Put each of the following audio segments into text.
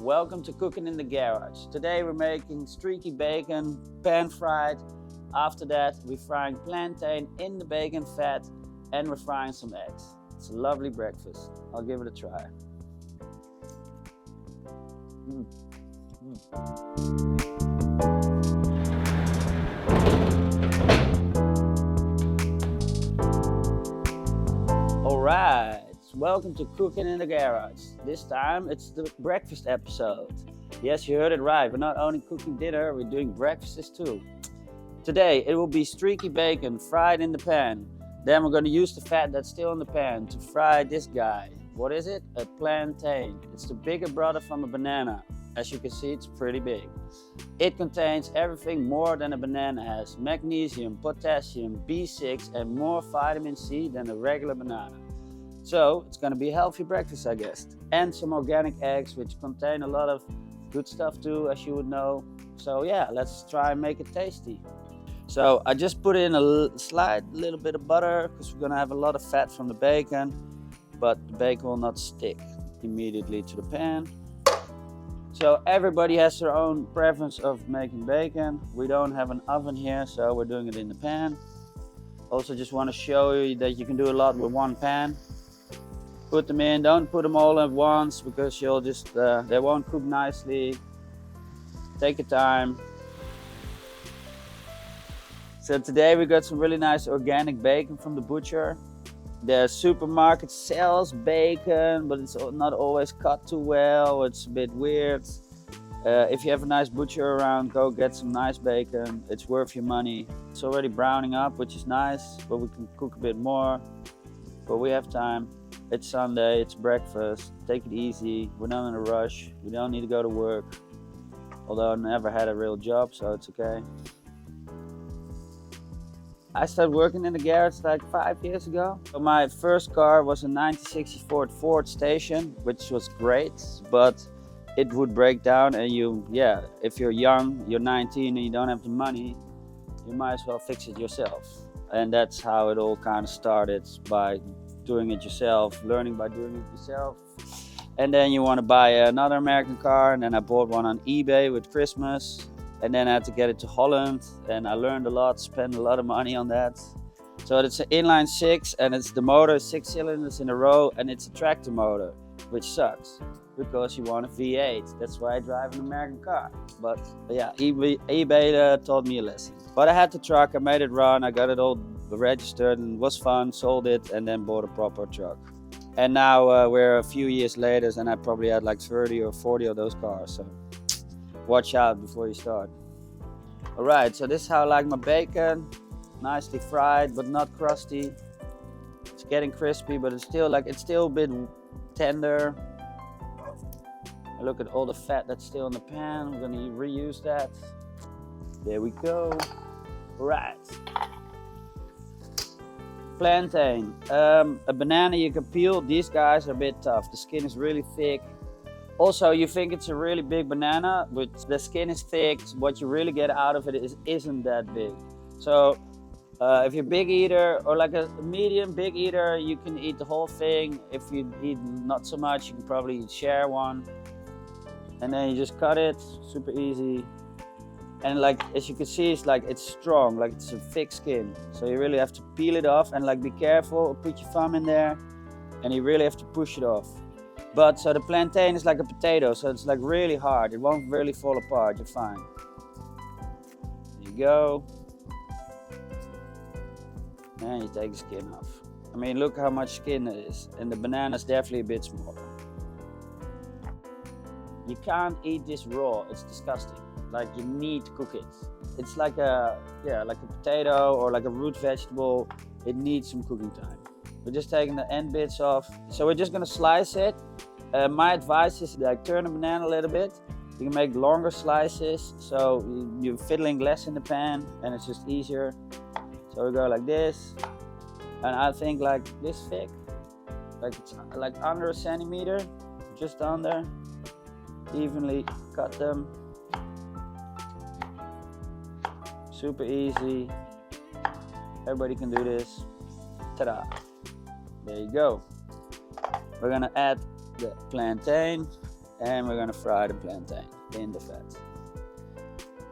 Welcome to Cooking in the Garage. Today we're making streaky bacon, pan fried. After that we're frying plantain in the bacon fat and we're frying some eggs. It's a lovely breakfast. I'll give it a try. Alright. Welcome to Cooking in the Garage. This time it's the breakfast episode. Yes, you heard it right. We're not only cooking dinner, we're doing breakfasts too. Today it will be streaky bacon fried in the pan. Then we're going to use the fat that's still in the pan to fry this guy. What is it? A plantain. It's the bigger brother from a banana. As you can see, it's pretty big. It contains everything more than a banana has. Magnesium, potassium, B6 and more vitamin C than a regular banana. So it's going to be a healthy breakfast, I guess. And some organic eggs, which contain a lot of good stuff too, as you would know. So yeah, let's try and make it tasty. So I just put in a slight little bit of butter because we're going to have a lot of fat from the bacon, but the bacon will not stick immediately to the pan. So everybody has their own preference of making bacon. We don't have an oven here, so we're doing it in the pan. Also just want to show you that you can do a lot with one pan. Put them in, don't put them all at once because you'll just, they won't cook nicely. Take your time. So today we got some really nice organic bacon from the butcher. The supermarket sells bacon, but it's not always cut too well. It's a bit weird. If you have a nice butcher around, go get some nice bacon. It's worth your money. It's already browning up, which is nice, but we can cook a bit more. But we have time. It's Sunday, it's breakfast. Take it easy. We're not in a rush. We don't need to go to work. Although I never had a real job, so it's okay. I started working in the garage like 5 years ago. So my first car was a 1964 Ford Station, which was great, but it would break down and if you're young, you're 19 and you don't have the money, you might as well fix it yourself. And that's how it all kind of started, by doing it yourself, learning by doing it yourself. And then you want to buy another American car, and then I bought one on eBay with Christmas. And then I had to get it to Holland, and I learned a lot, spent a lot of money on that. So it's an inline 6, and it's the motor 6 cylinders in a row, and it's a tractor motor, which sucks because you want a V8. That's why I drive an American car. But yeah, eBay taught me a lesson. But I had the truck, I made it run, I got it all registered, and it was fun, sold it, and then bought a proper truck. And now we're a few years later, and I probably had like 30 or 40 of those cars. So watch out before you start. Alright, so this is how I like my bacon. Nicely fried, but not crusty. It's getting crispy, but it's still a bit tender. I look at all the fat that's still in the pan. We're gonna reuse that. There we go. Right. Plantain. A banana you can peel. These guys are a bit tough. The skin is really thick. Also, you think it's a really big banana, but the skin is thick. What you really get out of it isn't that big. So if you're a big eater or like a medium big eater, you can eat the whole thing. If you eat not so much, you can probably share one. And then you just cut it, super easy. And like, as you can see, it's strong, like it's a thick skin. So you really have to peel it off and like be careful, put your thumb in there and you really have to push it off. But so the plantain is like a potato, so it's like really hard. It won't really fall apart, you're fine. There you go. And you take the skin off. I mean, look how much skin it is. And the banana is definitely a bit smaller. You can't eat this raw, it's disgusting. Like you need to cook it. It's like a potato or like a root vegetable. It needs some cooking time. We're just taking the end bits off. So we're just gonna slice it. My advice is like turn the banana a little bit. You can make longer slices, so you're fiddling less in the pan and it's just easier. So we go like this. And I think like this thick. Like it's like under a centimeter, just under. Evenly cut them. Super easy. Everybody can do this. Ta-da. There you go. We're gonna add the plantain And we're gonna fry the plantain in the fat.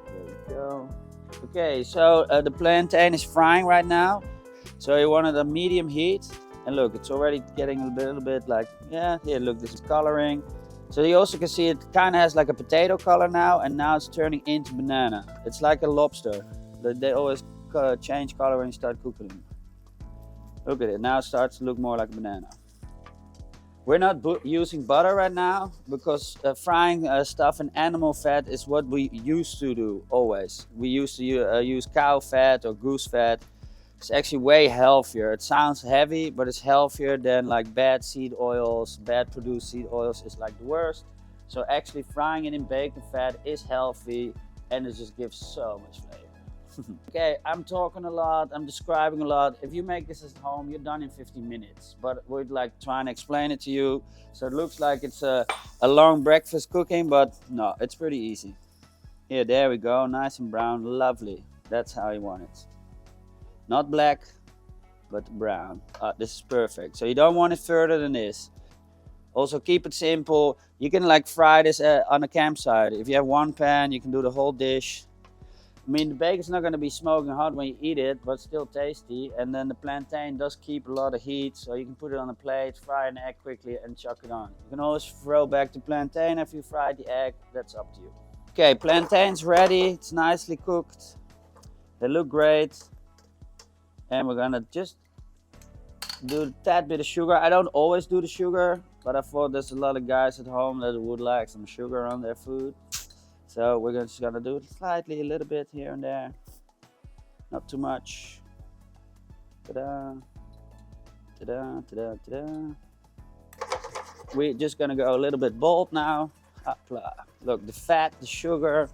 There we go. Okay, so the plantain is frying right now. So you want it a medium heat. And look, it's already getting a little bit like, yeah, here, look, this is coloring. So you also can see it kind of has like a potato color now, and now it's turning into banana. It's like a lobster. They always change color when you start cooking them. Look at it, now it starts to look more like a banana. We're not using butter right now because frying stuff in animal fat is what we used to do always. We used to use cow fat or goose fat. It's actually way healthier. It sounds heavy, but it's healthier than like bad seed oils. Bad produced seed oils is like the worst. So actually frying it in bacon fat is healthy, and it just gives so much flavor. Okay, I'm talking a lot, I'm describing a lot. If you make this at home, you're done in 15 minutes. But we'd like trying to explain it to you. So it looks like it's a long breakfast cooking, but no, it's pretty easy. Here, there we go, nice and brown, lovely. That's how you want it. Not black, but brown. This is perfect. So you don't want it further than this. Also keep it simple. You can like fry this on a campsite. If you have one pan, you can do the whole dish. I mean, the bacon's not going to be smoking hot when you eat it, but still tasty. And then the plantain does keep a lot of heat, so you can put it on a plate, fry an egg quickly, and chuck it on. You can always throw back the plantain after you fried the egg. That's up to you. Okay, plantain's ready. It's nicely cooked. They look great. And we're going to just do a tad bit of sugar. I don't always do the sugar, but I thought there's a lot of guys at home that would like some sugar on their food. So we're just gonna do it slightly, a little bit here and there. Not too much. Ta-da, ta-da, ta-da, ta-da. We're just gonna go a little bit bold now. Hopla. Look, the fat, the sugar.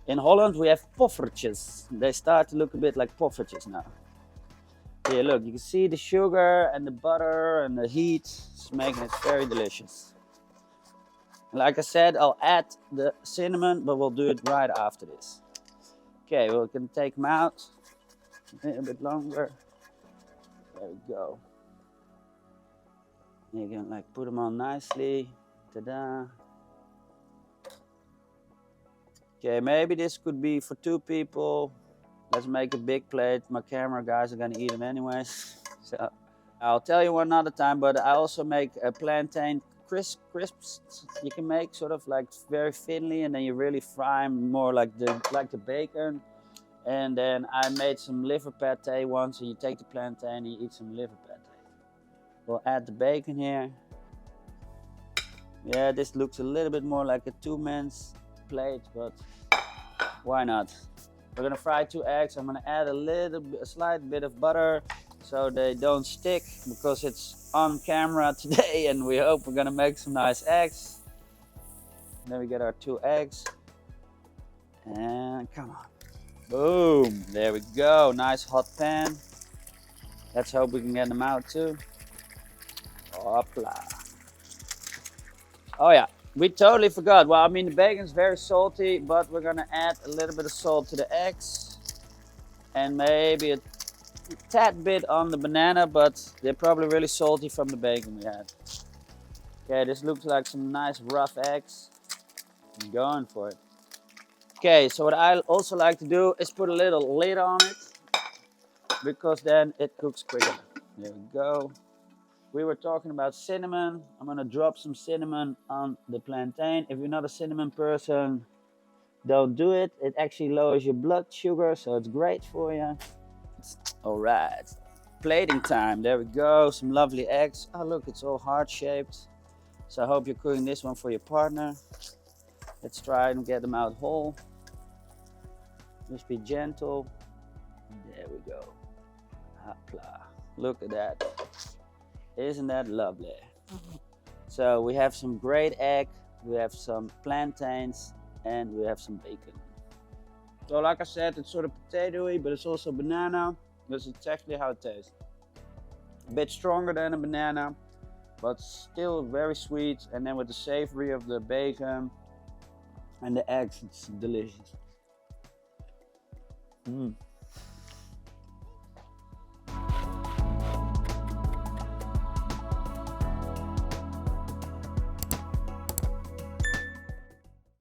In Holland we have poffertjes. They start to look a bit like poffertjes now. Here, look, you can see the sugar and the butter and the heat. It's making it very delicious. Like I said, I'll add the cinnamon, but we'll do it right after this. Okay, we can take them out a little bit longer. There we go. You can like put them on nicely. Ta-da. Okay, maybe this could be for 2 people. Let's make a big plate. My camera guys are gonna eat them anyways. So I'll tell you one other time, but I also make a plantain crisps. You can make sort of like very thinly, and then you really fry them more like the bacon. And then I made some liver pate once, and you take the plantain and you eat some liver pate. We'll add the bacon here. Yeah, this looks a little bit more like a 2-man's plate, but why not? We're gonna fry 2 eggs. I'm gonna add a slight bit of butter so they don't stick, because it's on camera today and we hope we're gonna make some nice eggs. Then we get our 2 eggs. And come on. Boom. There we go. Nice hot pan. Let's hope we can get them out too. Hopla. Oh yeah, we totally forgot. Well, I mean, the bacon's very salty, but we're gonna add a little bit of salt to the eggs. And maybe a tad bit on the banana, but they're probably really salty from the bacon we had. Okay, this looks like some nice rough eggs. I'm going for it. Okay, so what I also like to do is put a little lid on it, because then it cooks quicker. There we go. We were talking about cinnamon. I'm gonna drop some cinnamon on the plantain. If you're not a cinnamon person, don't do it. It actually lowers your blood sugar, so it's great for you. All right, plating time. There we go. Some lovely eggs. Oh look, it's all heart-shaped. So I hope you're cooking this one for your partner. Let's try and get them out whole. Just be gentle. There we go. Hopla. Look at that. Isn't that lovely? So we have some great egg, we have some plantains, and we have some bacon. So like I said, it's sort of potatoey, but it's also banana. That's exactly how it tastes. A bit stronger than a banana, but still very sweet. And then with the savory of the bacon and the eggs, it's delicious.